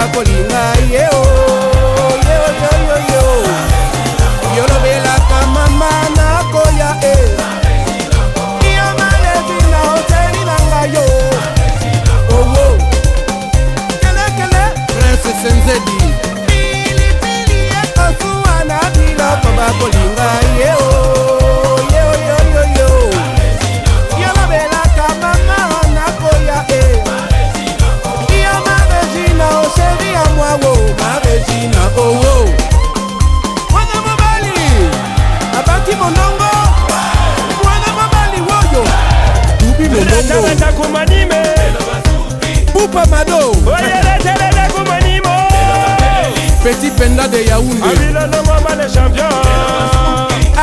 bakolinga yeo yolobelaka mama nakoya yamalezi na hoteli nanga yo owo kelekele prince senzedi pilipili ekosuwana biloko bakolinga yeo yolobelaka mama nakoya yamarejina oseri ya mwawo marejina owo mwana mobali abaki monongo mwana mobali woyo dubi monongo pupa mado petit penda de Yaoundé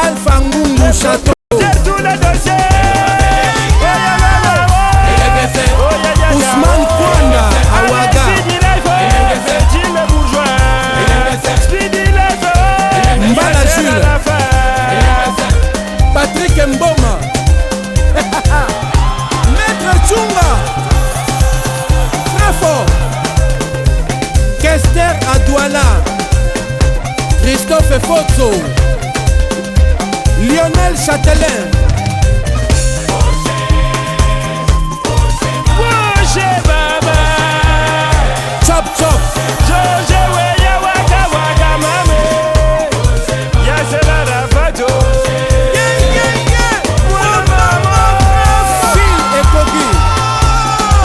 Alpha Ngungu Château Ousmane Kwanda Awaga Mbala Jules Patrick Mboma Maître Tchunga très fort Kester Adouala Christophe Fotso Lionel Châtelain Chop Chop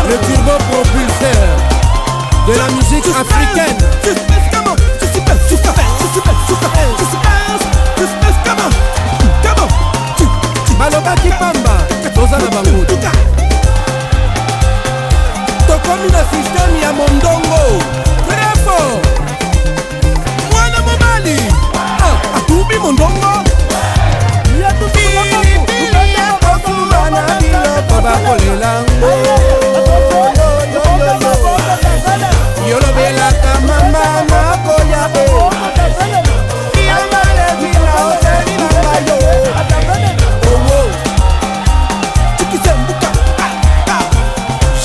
le turbo propulseur de la musique africaine. Malobaki Pamba toza na bango tokomi na système ya mondongo très fort mwana mobali atubi mondongo yatusuana biloko bakolelango yolobelaka mama nakoya yamalezina hoteli nangayo owo tikisembuka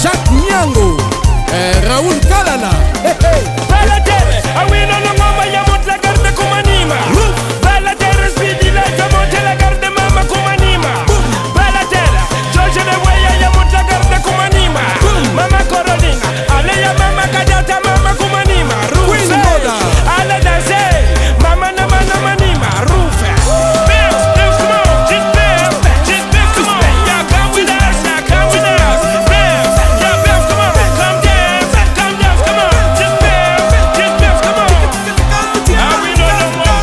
Jacques Nyango Raoul Kalala Balatere awino ngoma ya mutla garde kumanima Balatere speedy like monte la garde mama kumanima Balatere George the way ya mutla garde kumanima Mama Corolina ale ya mama kadata mama kumanima Rufe ale danse mama na mama manima Rufe Bounce come on just bounce come on yeah come with us bounce yeah bounce come on come dance come on just bounce come on ah we know no more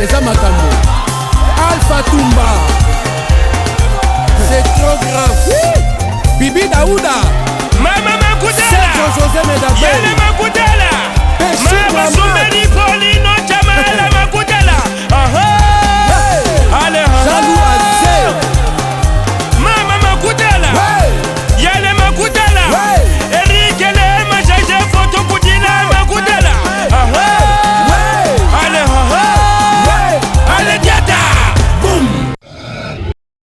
Eza makambo Alpha Tumba c'est trop grave Bibi Daouda Mama Makudela Sergio José Medabel Yele Makudela